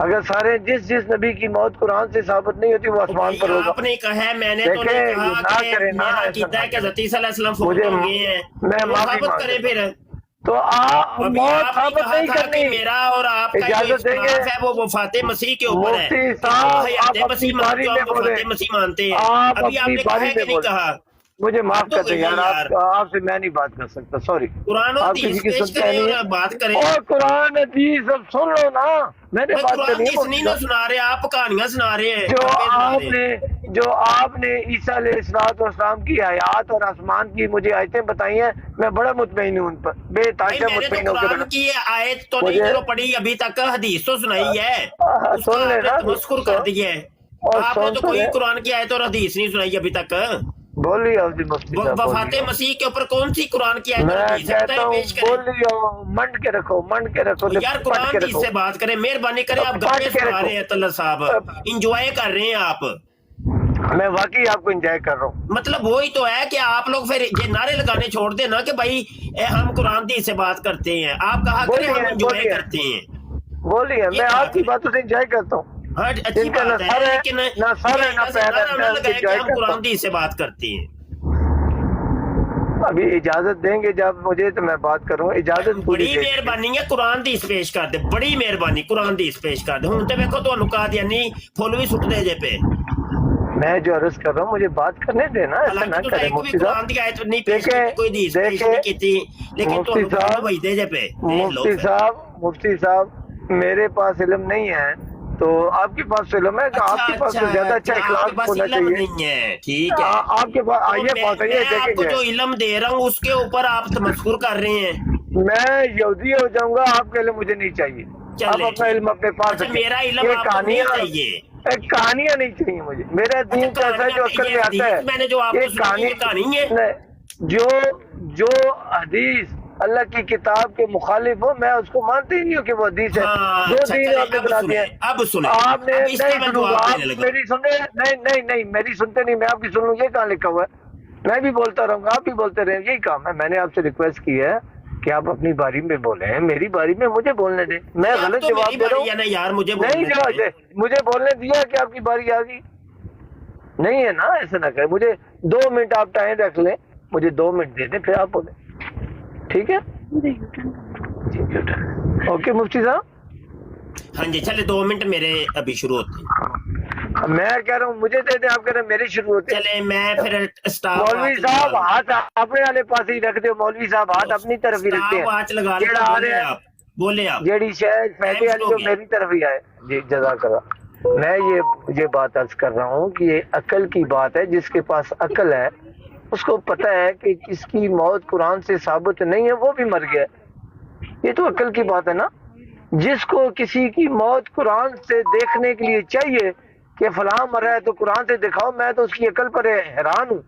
اگر سارے جس نبی کی موت قرآن سے ثابت نہیں ہوتی وہ آسمان پر ہوگا۔ آپ نے کہا ہے، میں نے تو نہیں کہا کہ میرا عقیدہ ہے کہ حضرت عیسیٰ علیہ السلام فوت ہو گئے ہیں، میں ثابت کریں پھر۔ تو آپ موت ثابت نہیں کرنی، میرا اور آپ کا جو اختلاف ہے وہ وفات مسیح کے اوپر ہے، حیات مسیح مانتے ہیں، وفات مسیح مانتے ہیں۔ ابھی آپ نے کہا ہے کہ نہیں کہا؟ مجھے معاف کر دیں یار، آپ سے میں نہیں بات کر سکتا، سوری۔ قرآن حدیث پیش کریں اور بات کریں، اور قرآن حدیث اب سن لو نا، میں نے بات کرنی ہے۔ نہیں نہ سنا رہے آپ، کہانیاں سنا رہے ہیں۔ جو آپ نے عیسیٰ علیہ السلام کی حیات اور آسمان کی مجھے آیتیں بتائی ہیں، میں بڑا مطمئن ہوں ان پر، بے تاشا مطمئن ہو کے۔ قرآن کی آیت تو نہیں چلو پڑھی ابھی تک، حدیث تو سنائی ہے، سن لینا، تمسخر کر دی ہے آپ نے، تو کوئی قرآن کی آیت اور حدیث نہیں سنائی ابھی تک۔ بولیے مفتی صاحب، وفات مسیح کے اوپر کون سی قرآن کی آیت میں کہتا ہوں بولیے، منڈ کے رکھو یار، قرآن حدیث سے بات کریں، مہربانی کریں، آپ گانے سنا رہے ہیں طلعت صاحب، انجوائے کر رہے ہیں آپ۔ میں واقعی آپ کو انجوائے کر رہا ہوں، مطلب وہی تو ہے کہ آپ لوگ پھر یہ نعرے لگانے چھوڑ دیں نا کہ بھائی ہم قرآن حدیث سے بات کرتے ہیں، آپ کہا کریں ہم انجوائے کرتے ہیں۔ بولیے، میں آپ کی باتوں سے انجوائے کرتا ہوں، اچھی بات ہے، لیکن ہم قرآن حدیث سے بات کرتے ہیں۔ ابھی اجازت دیں گے جب مجھے تو میں بات کروں. اجازت پوری بڑی مہربانی ہے قرآن دیس پیش کر دے, بڑی مہربانی قرآن دیس پیش کر دے. ہوں تے ویکھو تانوں قادیانی فل بھی سٹ دے جے پہ. میں جو عرض کر رہا ہوں مجھے بات کرنے دینا, ایسا حالانکہ نہ تو کریں ایک بھی مفتی قرآن صاحب. دی آیت نہیں پیش دیکھیں کی, کوئی حدیث پیش نہیں کی, لیکن مفتی تانوں فل صاحب, بھیج دے جے پہ. دیکھ لو مفتی صاحب میرے پاس علم نہیں ہے تو آپ کے پاس علم ہے, تو آپ کے پاس تو زیادہ اچھا آپ کے اخلاق پاس ہونا علم چاہیے. نہیں ہے, ٹھیک ہے. آپ کے پاس تو آئیے میں آپ کو دیکھیں جو گے. علم دے رہا ہوں اس کے اوپر آپ تمسخر کر رہے ہیں. میں یہودی ہو جاؤں گا, آپ کا علم مجھے نہیں چاہیے. آپ چلے اپنا علم اپنے پاس اچھا, رکھیں. میرا علم یہ آپ کو نہیں کہانیاں چاہیے. کہانیاں نہیں چاہیے مجھے. میرا اچھا دین کیسا ہے جو کہانیاں, عقل یہ میں آتا ہے. حدیث میں نے جو آپ کو سنائی یہ کہانی ہے. جو حدیث اللہ کی کتاب کے مخالف ہو میں اس کو مانتے ہی نہیں ہوں کہ وہ حدیث ہے. ہاں جو اچھا دین چلے, آپ نے بنا دیا ہے. اب سنیں آپ نے اب اس کا نہیں میں سنوں گا, جواب آپ دینے لگا. میری سنتے نہیں میری سنتے نہیں, میں آپ کی سن لوں. یہ کہاں لکھا ہوا ہے؟ میں بھی بولتا رہوں گا, آپ بھی بولتے رہیں, یہی کام ہے. میں نے آپ سے ریکویسٹ کی ہے کہ آپ اپنی باری میں بولیں, میری باری میں مجھے بولنے دیں. میں اب غلط تو جواب میری دے رہا باری ہوں. ہے نا یار, مجھے نہیں بولنے دیں. مجھے بولنے دیا کہ آپ کی باری آ گئی نہیں ہے نا, ایسا نہ کریں. مجھے 2 منٹ آپ ٹائم رکھ لیں, مجھے 2 منٹ دے دیں, پھر آپ بولیں. ٹھیک ہے اوکے مفتی صاحب. ہاں جی چلے 2 منٹ میرے ابھی شروع ہوتے ہیں. میں کہہ رہا ہوں مجھے دے دیں, آپ کہہ رہے ہیں میری شروع ہوتے ہیں. چلے میں پھر اسٹاپ مولوی صاحب ہاتھ اپنے والے پاس ہی رکھ دو. مولوی صاحب ہاتھ اپنی طرف ہی رکھتے اسٹاپ ہیں. واچ لگا لیں, جیڑا آ بولے رہے آپ, بولے آپ. جیڑی شاید پہلے ٹائم والی شروع جو ہو گیا. میری طرف ہی آئے. جی جزاک اللہ. میں یہ بات عرض کر رہا ہوں کہ یہ عقل کی بات ہے. جس کے پاس عقل ہے اس کو پتہ ہے کہ کس کی موت قرآن سے ثابت نہیں ہے وہ بھی مر گیا. یہ تو عقل کی بات ہے نا. جس کو کسی کی موت قرآن سے دیکھنے کے لیے چاہیے کہ فلاں مرا ہے تو قرآن سے دکھاؤ, میں تو اس کی عقل پر حیران ہوں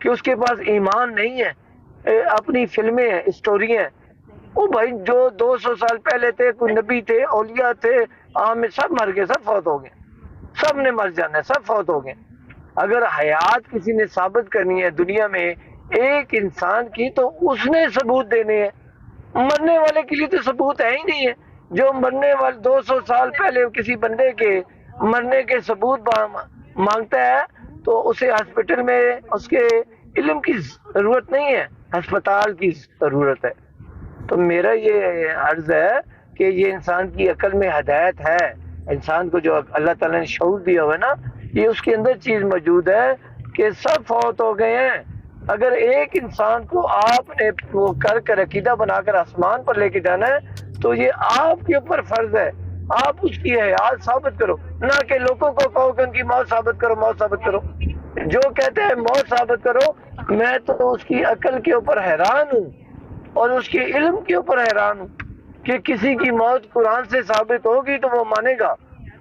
کہ اس کے پاس ایمان نہیں ہے. اپنی فلمیں ہیں, اسٹوری ہیں. وہ بھائی جو 200 سال پہلے تھے, کوئی نبی تھے, اولیاء تھے, عام سب مر گئے, سب فوت ہو گئے. سب نے مر جانا ہے, سب فوت ہو گئے. اگر حیات کسی نے ثابت کرنی ہے دنیا میں ایک انسان کی تو اس نے ثبوت دینے ہیں. مرنے والے کے لیے تو ثبوت ہے ہی نہیں ہے. جو مرنے والے 200 سال پہلے کسی بندے کے مرنے کے ثبوت مانگتا ہے تو اسے ہاسپٹل میں اس کے علم کی ضرورت نہیں ہے, ہسپتال کی ضرورت ہے. تو میرا یہ عرض ہے کہ یہ انسان کی عقل میں ہدایت ہے. انسان کو جو اللہ تعالیٰ نے شعور دیا ہوا ہے نا, یہ اس کے اندر چیز موجود ہے کہ سب فوت ہو گئے ہیں. اگر ایک انسان کو آپ نے وہ کر عقیدہ بنا کر آسمان پر لے کے جانا ہے تو یہ آپ کے اوپر فرض ہے. آپ اس کی حیات ثابت کرو, نہ کہ لوگوں کو کہو کہ ان کی موت ثابت کرو, موت ثابت کرو. جو کہتے ہیں موت ثابت کرو, میں تو اس کی عقل کے اوپر حیران ہوں اور اس کے علم کے اوپر حیران ہوں کہ کسی کی موت قرآن سے ثابت ہوگی تو وہ مانے گا,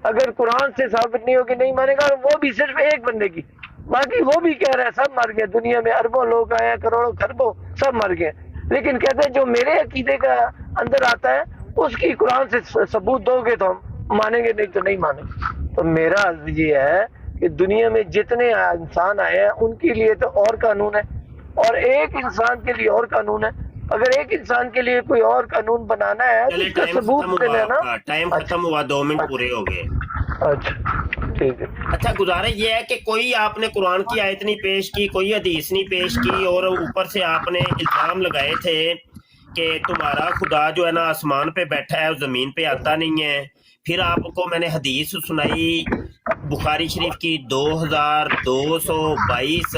اگر قرآن سے ثابت نہیں ہوگی نہیں مانے گا. وہ بھی صرف ایک بندے کی, باقی وہ بھی کہہ رہے ہیں سب مر گئے. دنیا میں اربوں لوگ آئے ہیں, کروڑوں خربوں, سب مر گئے. لیکن کہتے ہیں جو میرے عقیدے کا اندر آتا ہے اس کی قرآن سے ثبوت دو گے تو ہم مانیں گے, نہیں تو نہیں مانیں گے. تو میرا عرض یہ ہے کہ دنیا میں جتنے انسان آئے ہیں ان کے لیے تو اور قانون ہے اور ایک انسان کے لیے اور قانون ہے. اگر ایک انسان کے لیے کوئی اور قانون بنانا ہے تو اس کا ثبوت دینا ہے نا. ٹائم ختم ہوا, 2 منٹ پورے ہو گئے. اچھا ٹھیک ہے. اچھا گزارش یہ ہے کہ کوئی آپ نے قرآن کی آیت نہیں پیش کی, کوئی حدیث نہیں پیش کی, اور اوپر سے آپ نے الزام لگائے تھے کہ تمہارا خدا جو ہے نا آسمان پہ بیٹھا ہے, زمین پہ آتا نہیں ہے. پھر آپ کو میں نے حدیث سنائی بخاری شریف کی 2222,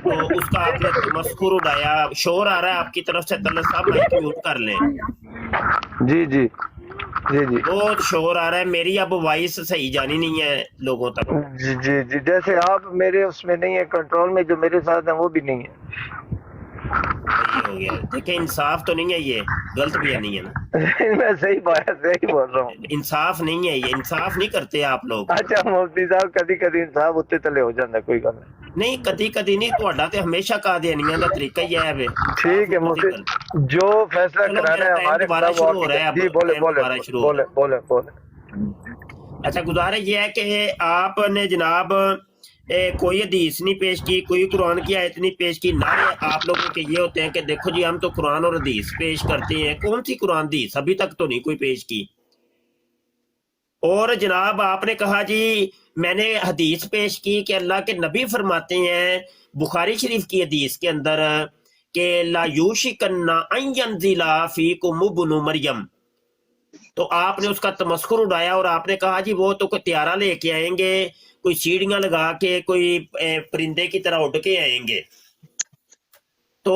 تو اس کا آپ نے تمسخر اڑایا. شور آ رہا ہے آپ کی طرف سے, طلعت صاحب مائک میوٹ کر لیں. جی جی جی جی بہت شور آ رہا ہے, میری اب وائس صحیح جانی نہیں ہے لوگوں تک. جی جی جی جیسے آپ میرے اس میں نہیں ہے کنٹرول میں, جو میرے ساتھ ہیں وہ بھی نہیں ہے. صحیح ہو گیا. دیکھیں انصاف تو نہیں ہے, یہ غلط بھی ہے نہیں ہے نا. میں صحیح بول رہا ہوں. انصاف نہیں ہے یہ, انصاف نہیں کرتے آپ لوگ. اچھا مفتی صاحب کدی کدی انصاف اتنے تلے ہو جاتا, کوئی گل نہیں کدی کدی نہیں, تہاڈا تے ہمیشہ قادیانیاں دا طریقہ ہی ہے. ٹھیک ہے مفتی, جو فیصلہ کرانا ہے ہمارے دوبارہ شروع ہو رہا ہے. جی بولے بولے بولے بولے. اچھا گزارش یہ ہے کہ آپ نے جناب کوئی حدیث نہیں پیش کی, کوئی قرآن کی آیت نہیں پیش کی. نہ آپ لوگوں کے یہ ہوتے ہیں کہ دیکھو جی ہم تو قرآن اور حدیث پیش کرتے ہیں. کون سی قرآن حدیث, ابھی تک تو نہیں کوئی پیش کی. اور جناب آپ نے کہا جی میں نے حدیث پیش کی کہ اللہ کے نبی فرماتے ہیں بخاری شریف کی حدیث کے اندر کہ لا یوشکن ان ینزل فیکم ابن مریم، تو آپ نے اس کا تمسخر اڑایا اور آپ نے کہا جی وہ تو کوئی طیارہ لے کے آئیں گے، کوئی سیڑھیاں لگا کے، کوئی پرندے کی طرح اڑ کے آئیں گے۔ تو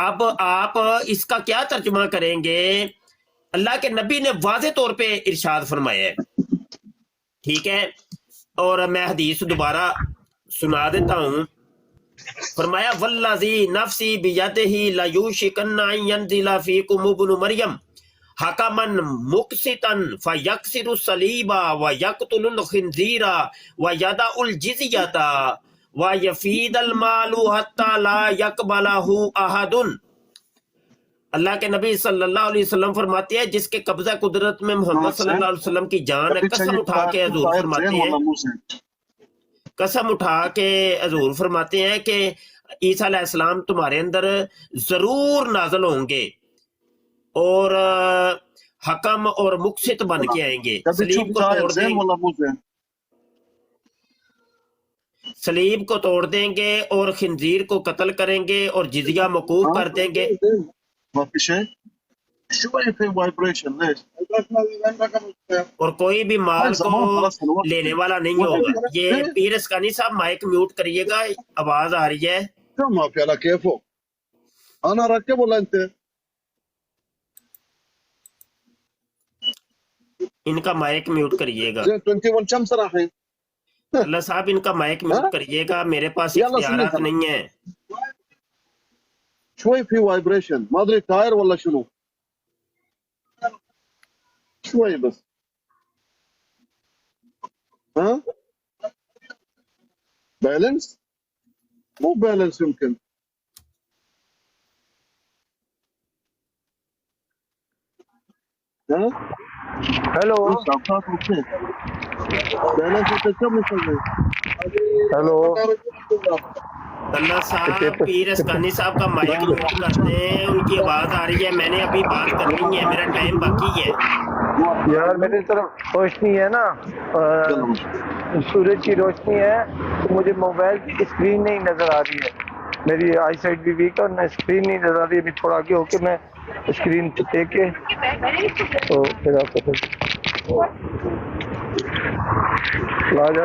اب آپ اس کا کیا ترجمہ کریں گے؟ اللہ کے نبی نے واضح طور پہ ارشاد فرمایا ہے، ٹھیک ہے، اور میں حدیث دوبارہ سنا دیتا ہوں۔ فرمایا والذی نفسی بیدہ لیوشکن ان ینزل فیکم ابن مریم حکما مقسطا فیکسر الصلیب ویقتل الخنزیر ویدع الجزیۃ ویفید المال حتی لا یقبلہ احد۔ اللہ کے نبی صلی اللہ علیہ وسلم فرماتے ہیں جس کے قبضہ قدرت میں محمد صلی اللہ علیہ وسلم کی جان ہے، قسم اٹھا کے حضور فرماتے ہیں، قسم اٹھا کے حضور فرماتے ہیں کہ عیسیٰ علیہ السلام تمہارے اندر ضرور نازل ہوں گے اور حکم اور مقسط بن کے آئیں گے، صلیب کو توڑ دیں گے اور خنزیر کو قتل کریں گے اور جزیہ موقوف کر دیں گے۔ اور کوئی بھی مال کو لینے والا نہیں ہوگا۔ یہ پیر اسکانی صاحب مائک میوٹ کریے گا، آواز آ رہی ہے۔ ان کا مائک میوٹ کریے گا اللہ صاحب، ان کا مائک میوٹ کریے گا، میرے پاس اختیارات نہیں ہیں۔ شوي في فايبريشن ما ادري تاير ولا شنو شوي بس ها بالانس مو بالانس يمكن ها ہیلو بالانس انت كم يسوي ہیلو اللہ صاحب پیر اسکانی صاحب کا مائک میوٹ کر دیں، ان کی آواز آ رہی ہے، میں نے ابھی بات کرنی ہے، میرا ٹائم باقی ہے۔ یار میری طرف روشنی ہے نا، سورج کی روشنی ہے تو مجھے موبائل کی اسکرین نہیں نظر آ رہی ہے، میری آئی سائٹ بھی ویک ہے اور میں اسکرین نہیں نظر آ رہی ہے۔ ابھی تھوڑا آگے ہو کے میں اسکرین پہ دیکھ کے تو پھر آپ کو لا جا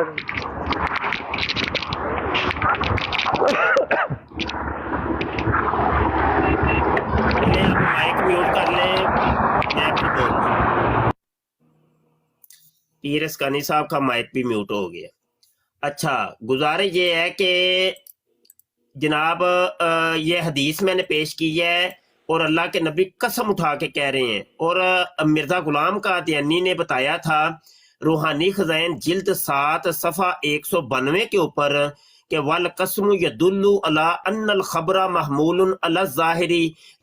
مائک میوٹ کر لیں، میں پھر بول دوں۔ پیر اسکانی صاحب کا مائک بھی میوٹ ہو گیا۔ اچھا، گزارش یہ ہے کہ جناب یہ حدیث میں نے پیش کی ہے اور اللہ کے نبی قسم اٹھا کے کہہ رہے ہیں، اور مرزا غلام قادیانی نے بتایا تھا روحانی خزائن جلد 7 صفحہ 192 کے اوپر کہ والقسم یدل علی ان الخبر محمول علی الظاہر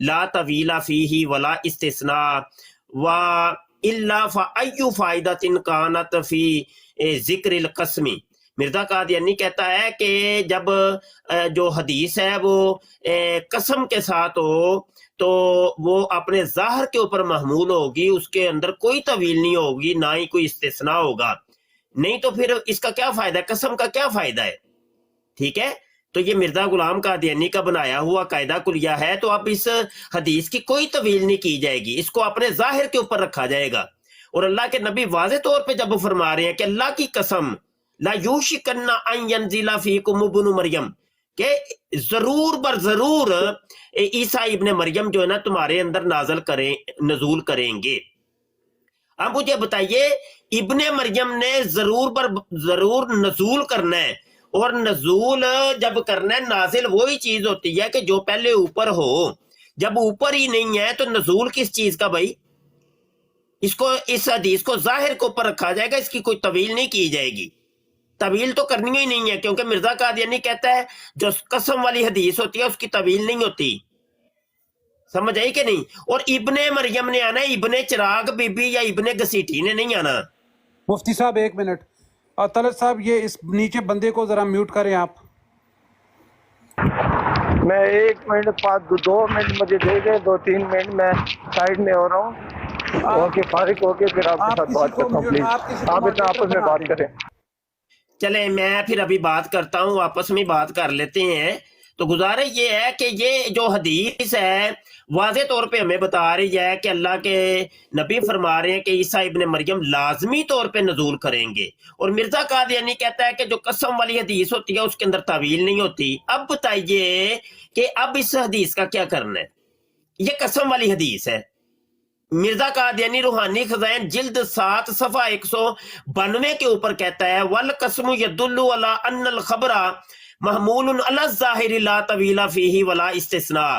لا طویل فیہ ولا استثناء و الا فای فائدۃ کانت فی ذکر القسم۔ مرزا قادیانی کہتا ہے کہ جب جو حدیث ہے وہ قسم کے ساتھ ہو تو وہ اپنے ظاہر کے اوپر محمول ہوگی، اس کے اندر کوئی طویل نہیں ہوگی، نہ ہی کوئی استثناء ہوگا، نہیں تو پھر اس کا کیا فائدہ ہے، قسم کا کیا فائدہ ہے؟ ٹھیک ہے، تو یہ مرزا غلام قادیانی کا بنایا ہوا قاعدہ کلیہ ہے، تو اب اس حدیث کی کوئی طویل نہیں کی جائے گی، اس کو اپنے ظاہر کے اوپر رکھا جائے گا۔ اور اللہ کے نبی واضح طور پہ جب فرما رہے ہیں کہ اللہ کی قسم لا یوشکن ان ینزل فیکم ابن مریم، کہ ضرور بر ضرور عیسیٰ ابن مریم جو ہے نا تمہارے اندر نزول کریں گے۔ اب مجھے بتائیے، ابن مریم نے ضرور بر ضرور نزول کرنا ہے، اور نزول جب کرنا ہے، نازل وہی چیز ہوتی ہے کہ جو پہلے اوپر ہو، جب اوپر ہی نہیں ہے تو نزول کس چیز کا بھائی؟ اس حدیث کو ظاہر کے اوپر رکھا جائے گا، اس کی کوئی طویل نہیں کی جائے گی، طویل تو کرنی ہی نہیں ہے، کیونکہ مرزا قادیانی کہتا ہے جو قسم والی حدیث ہوتی ہے اس کی طویل نہیں ہوتی، سمجھ آئی کہ نہیں؟ اور ابن مریم نے آنا ہے، ابن چراغ بی بی یا ابن گسیٹھی نے نہیں آنا۔ مفتی صاحب ایک منٹ، طلعت صاحب یہ اس نیچے بندے کو ذرا میوٹ کریں آپ۔ میں 1 منٹ 2 منٹ مجھے دے دیں، 2-3 منٹ میں سائڈ میں ہو رہا ہوں، اوکے فارغ ہو کے پھر آپ کے ساتھ بات کرتا ہوں، پلیز آپ اتنا آپس میں بات کریں۔ چلیں میں پھر ابھی بات کرتا ہوں، آپس میں بات کر لیتے ہیں۔ تو گزارش یہ ہے کہ یہ جو حدیث ہے واضح طور پہ ہمیں بتا رہی ہے کہ اللہ کے نبی فرما رہے ہیں کہ عیسیٰ ابن مریم لازمی طور پہ نزول کریں گے، اور مرزا قادیانی کہتا ہے کہ جو قسم والی حدیث ہوتی ہے اس کے اندر تعویل نہیں ہوتی۔ اب بتائیے کہ اب اس حدیث کا کیا کرنا ہے؟ یہ قسم والی حدیث ہے۔ مرزا قادیانی روحانی خزائن جلد 7 صفحہ 192 کے اوپر کہتا ہے والقسم یدل علی ان الخبر محمول علی الظاہر لا طویل فیہ ولا استثناء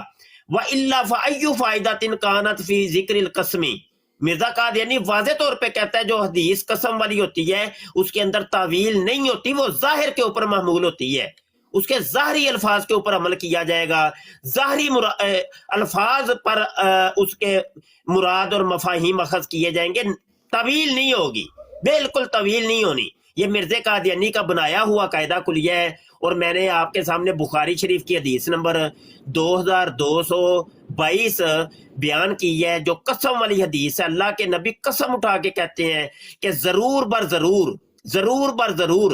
والا فای فائدۃ کانت فی ذکر القسم۔ مرزا قادیانی واضح طور پہ کہتا ہے جو حدیث قسم والی ہوتی ہے اس کے اندر تعویل نہیں ہوتی، وہ ظاہر کے اوپر محمول ہوتی ہے، اس کے ظاہری الفاظ کے اوپر عمل کیا جائے گا، ظاہری الفاظ پر اس کے مراد اور مفاہیم اخذ کیے جائیں گے، طویل نہیں ہوگی، بالکل طویل نہیں ہونی۔ یہ مرزا قادیانی کا بنایا ہوا قاعدہ کلیہ ہے، اور میں نے آپ کے سامنے بخاری شریف کی حدیث نمبر 2222 بیان کی ہے، جو قسم والی حدیث ہے۔ اللہ کے نبی قسم اٹھا کے کہتے ہیں کہ ضرور بر ضرور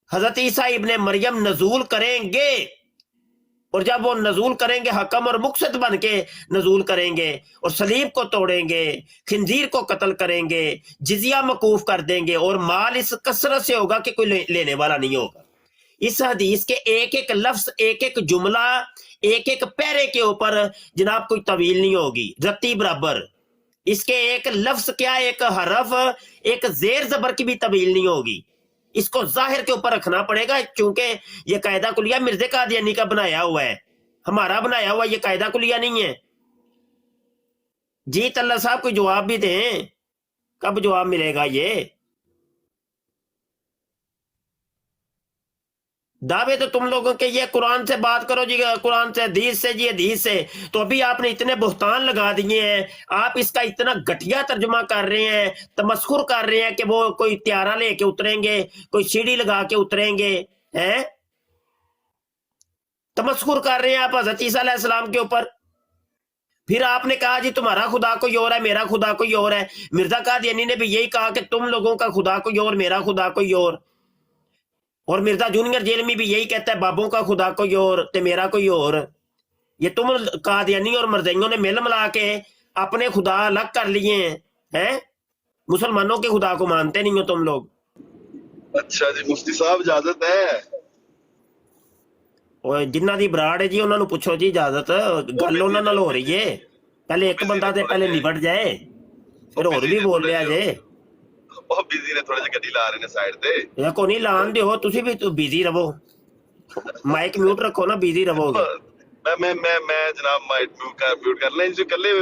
حضرت عیسیٰ ابن مریم نزول کریں گے، اور جب وہ نزول کریں گے حکم اور مقصد بن کے نزول کریں گے، اور صلیب کو توڑیں گے، خنزیر کو قتل کریں گے، جزیہ موقوف کر دیں گے، اور مال اس کثرت سے ہوگا کہ کوئی لینے والا نہیں ہوگا۔ اس حدیث کے ایک ایک لفظ، ایک ایک جملہ، ایک ایک پیرے کے اوپر جناب کوئی طویل نہیں ہوگی، رتی برابر۔ اس کے ایک لفظ کیا، ایک حرف، ایک زیر زبر کی بھی طویل نہیں ہوگی۔ اس کو ظاہر کے اوپر رکھنا پڑے گا، چونکہ یہ قاعدہ کلیہ مرزا قادیانی کا بنایا ہوا ہے، ہمارا بنایا ہوا یہ قاعدہ کلیہ نہیں ہے۔ جی طلعت صاحب کوئی جواب بھی دیں، کب جواب ملے گا؟ یہ دعوے تو تم لوگوں کے یہ قرآن سے بات کرو جی، قرآن سے، حدیث سے، جی حدیث سے، تو ابھی آپ نے اتنے بہتان لگا دیے ہیں، آپ اس کا اتنا گھٹیا ترجمہ کر رہے ہیں، تمسخر کر رہے ہیں کہ وہ کوئی طیارہ لے کے اتریں گے، کوئی سیڑھی لگا کے اتریں گے، ہیں تمسخر کر رہے ہیں آپ حضرت عیسیٰ علیہ السلام کے اوپر۔ پھر آپ نے کہا جی تمہارا خدا کوئی اور ہے، میرا خدا کوئی اور ہے۔ مرزا قادیانی نے بھی یہی کہا کہ تم لوگوں کا خدا کوئی اور، میرا خدا کوئی اور مرزا جونیئر جیل میں بھی یہی کہتا ہے بابوں کا خدا کوئی اور تے میرا کوئی اور۔ یہ تم قادیانی اور مرزائیوں نے مل ملا کے اپنے خدا الگ کر لیے ہیں، مسلمانوں کے خدا کو مانتے نہیں ہو تم لوگ۔ اچھا جی مفتی صاحب اجازت ہے؟ اور جنہ دی براڑ ہے جی انہوں نے پوچھو جی اجازت، گل انہوں نال ہو رہی ہے، پہلے ایک بندہ تے پہلے نبٹ جائے پھر اور بھی بول رہا جے۔ بہت بزی نے، تھوڑے جے گڈی لا رہے نے سائیڈ تے۔ یہ کو نہیں لان دیو، تسی بھی بیزی رہو، مائک میوٹ رکھو نا، بیزی رہو گے۔ میں جناب میوٹ کر لیں جی، کلے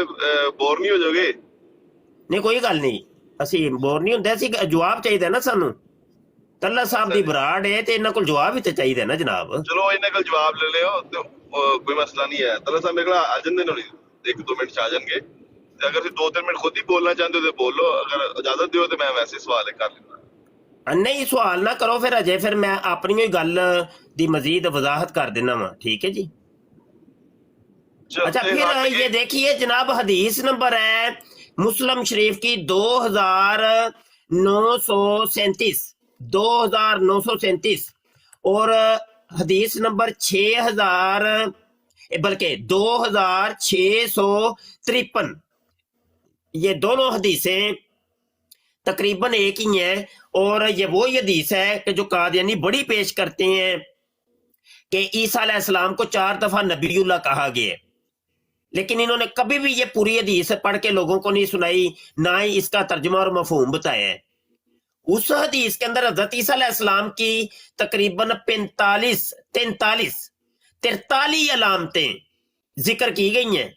بور نہیں ہو جاؤ گے؟ نہیں کوئی گل نہیں، اسی بور نہیں ہوندے، اسی جواب چاہیے نا سانو۔ طلعت صاحب دی براڑ ہے تے انہاں کول جواب ہی تے چاہیے نا جناب۔ چلو انہاں کول جواب لے لیو تے کوئی مسئلہ نہیں ہے۔ طلعت صاحب میرے آ جاندے نے، 1-2 منٹ چ آ جان گے، اگر 2-3 منٹ خود ہی بولنا چاہتے ہو تو بولو، اگر اجازت دیو تو میں ویسے سوال کر لینا۔ نہیں سوال نہ کرو پھر اجے، پھر میں اپنی ہی گل دی مزید وضاحت کر دینا وا، ٹھیک ہے جی۔ اچھا پھر یہ دیکھیے جناب، حدیث نمبر ہے مسلم شریف کی 2937 اور حدیث نمبر 2653، یہ دونوں حدیثیں تقریباً ایک ہی ہیں، اور یہ وہی حدیث ہے کہ جو قادیانی بڑی پیش کرتے ہیں کہ عیسیٰ علیہ السلام کو 4 دفعہ نبی اللہ کہا گیا ہے، لیکن انہوں نے کبھی بھی یہ پوری حدیث پڑھ کے لوگوں کو نہیں سنائی، نہ ہی اس کا ترجمہ اور مفہوم بتایا ہے۔ اس حدیث کے اندر حضرت عیسیٰ علیہ السلام کی تقریباً 43 علامتیں ذکر کی گئی ہیں۔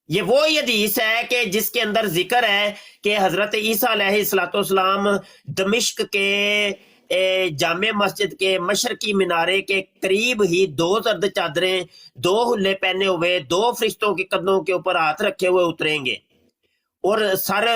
یہ وہی حدیث ہے کہ جس کے اندر ذکر ہے کہ حضرت عیسیٰ علیہ السلام دمشق کے جامع مسجد کے مشرقی مینارے کے قریب ہی 2 زرد چادریں، 2 حلے پہنے ہوئے، 2 فرشتوں کے قدموں کے اوپر ہاتھ رکھے ہوئے اتریں گے، اور سر